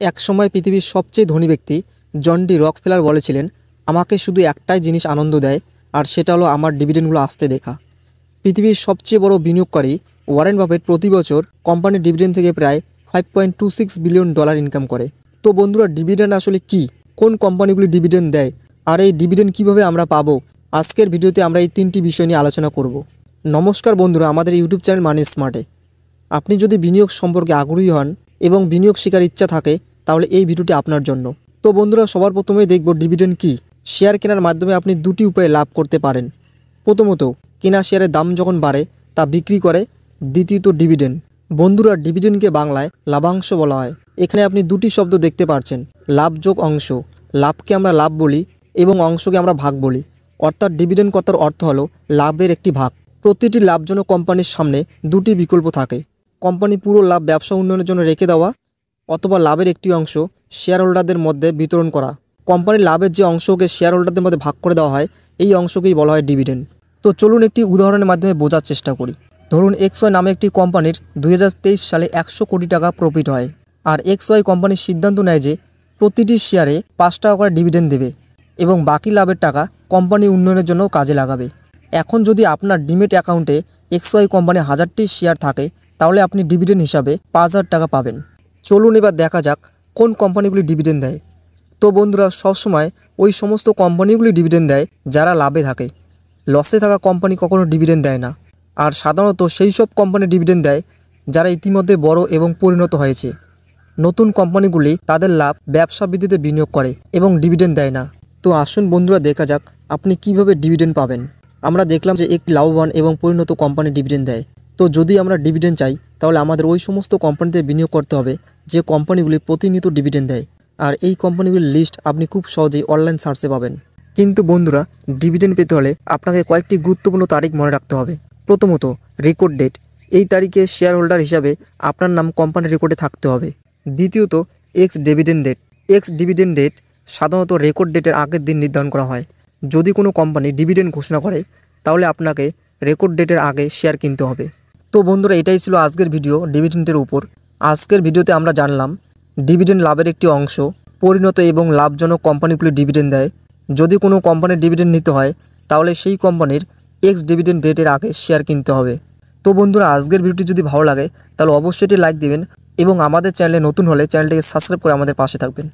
একসময় পৃথিবীর সবচেয়ে ধনী ব্যক্তি জন ডি রকফেলার বলেছিলেন, আমাকে শুধু একটাই জিনিস আনন্দ দেয়, আর সেটা হলো আমার ডিভিডেন্ডগুলো আসতে দেখা। পৃথিবীর সবচেয়ে বড় বিনিয়োগকারী ওয়ারেন বাফেট প্রতি বছর কোম্পানির ডিভিডেন্ড থেকে প্রায় $5.26 বিলিয়ন ইনকাম করে। তো বন্ধুরা, ডিভিডেন্ড আসলে কি, কোন কোম্পানিগুলি ডিভিডেন্ড দেয়, আর এই ডিভিডেন্ড কিভাবে আমরা পাবো, আজকের ভিডিওতে আমরা এই তিনটি বিষয় নিয়ে আলোচনা করব। নমস্কার বন্ধুরা, আমাদের ইউটিউব চ্যানেল মানি স্মার্টে আপনি যদি বিনিয়োগ সম্পর্কে আগ্রহী হন এবং বিনিয়োগ শেখার ইচ্ছা থাকে, তাহলে এই ভিডিওটি আপনার জন্য। তো বন্ধুরা, সবার প্রথমেই দেখব ডিভিডেন্ড কি। শেয়ার কেনার মাধ্যমে আপনি দুটি উপায়ে লাভ করতে পারেন। প্রথমত, কেনা শেয়ারের দাম যখন বাড়ে তা বিক্রি করে। দ্বিতীয়ত, ডিভিডেন্ড। বন্ধুরা, ডিভিডেন্ডকে বাংলায় লাভাংশ বলা হয়। এখানে আপনি দুটি শব্দ দেখতে পাচ্ছেন, লাভ যোগ অংশ। লাভকে আমরা লাভ বলি এবং অংশকে আমরা ভাগ বলি, অর্থাৎ ডিভিডেন্ড কথার অর্থ হলো লাভের একটি ভাগ। প্রতিটি লাভজনক কোম্পানির সামনে দুটি বিকল্প থাকে। কোম্পানি পুরো লাভ ব্যবসা উন্নয়নের জন্য রেখে দেওয়া, অথবা লাভের একটি অংশ শেয়ার হোল্ডারদের মধ্যে বিতরণ করা। কোম্পানির লাভের যে অংশকে শেয়ার হোল্ডারদের মধ্যে ভাগ করে দেওয়া হয়, এই অংশকেই বলা হয় ডিভিডেন্ড। তো চলুন একটি উদাহরণের মাধ্যমে বোঝার চেষ্টা করি। ধরুন XY নামে একটি কোম্পানির 2023 সালে 100 কোটি টাকা প্রফিট হয়, আর XY কোম্পানির সিদ্ধান্ত নেয় যে প্রতিটি শেয়ারে 5 টাকা করে ডিভিডেন্ড দেবে এবং বাকি লাভের টাকা কোম্পানি উন্নয়নের জন্য কাজে লাগাবে। এখন যদি আপনার ডিমেট অ্যাকাউন্টে XY কোম্পানি 1000টি শেয়ার থাকে, তাহলে আপনি ডিভিডেন্ড হিসাবে 5000 টাকা পাবেন। চলুন এবার দেখা যাক কোন কোম্পানিগুলি ডিভিডেন্ড দেয়। তো বন্ধুরা, সবসময় ওই সমস্ত কোম্পানিগুলি ডিভিডেন্ড দেয় যারা লাভে থাকে। লসে থাকা কোম্পানি কখনো ডিভিডেন্ড দেয় না। আর সাধারণত সেই সব কোম্পানি ডিভিডেন্ড দেয় যারা ইতিমধ্যে বড় এবং পরিণত হয়েছে। নতুন কোম্পানিগুলি তাদের লাভ ব্যবসা বৃদ্ধিতে বিনিয়োগ করে এবং ডিভিডেন্ড দেয় না। তো আসুন বন্ধুরা, দেখা যাক আপনি কিভাবে ডিভিডেন্ড পাবেন। আমরা দেখলাম যে একটি লাভবান এবং পরিণত কোম্পানি ডিভিডেন্ড দেয়। তো যদি আমরা ডিভিডেন্ড চাই, তাহলে আমাদের ওই সমস্ত কোম্পানিতে বিনিয়োগ করতে হবে যে কোম্পানিগুলি প্রতিনিয়ত ডিভিডেন্ড দেয়। আর এই কোম্পানিগুলির লিস্ট আপনি খুব সহজেই অনলাইন সার্চে পাবেন। কিন্তু বন্ধুরা, ডিভিডেন্ড পেতে হলে আপনাকে কয়েকটি গুরুত্বপূর্ণ তারিখ মনে রাখতে হবে। প্রথমত, রেকর্ড ডেট। এই তারিখে শেয়ার হোল্ডার হিসাবে আপনার নাম কোম্পানির রেকর্ডে থাকতে হবে। দ্বিতীয়ত, ex dividend date. Ex dividend date সাধারণত রেকর্ড ডেটের আগের দিন নির্ধারণ করা হয়। যদি কোনো কোম্পানি ডিভিডেন্ড ঘোষণা করে, তাহলে আপনাকে রেকর্ড ডেটের আগে শেয়ার কিনতে হবে। তো বন্ধুরা, এটাই ছিল আজকের ভিডিও ডিভিডেন্ডের উপর। আজকের ভিডিওতে আমরা জানলাম ডিভিডেন্ড লাভের একটি অংশ। পরিণত এবং লাভজনক কোম্পানিগুলি ডিভিডেন্ড দেয়। যদি কোনো কোম্পানির ডিভিডেন্ড নিতে হয়, তাহলে সেই কোম্পানির এক্স ডিভিডেন্ড ডেটের আগে শেয়ার কিনতে হবে। তো বন্ধুরা, আজকের ভিডিওটি যদি ভালো লাগে তাহলে অবশ্যই এটি লাইক দিবেন এবং আমাদের চ্যানেলে নতুন হলে চ্যানেলটিকে সাবস্ক্রাইব করে আমাদের পাশে থাকবেন।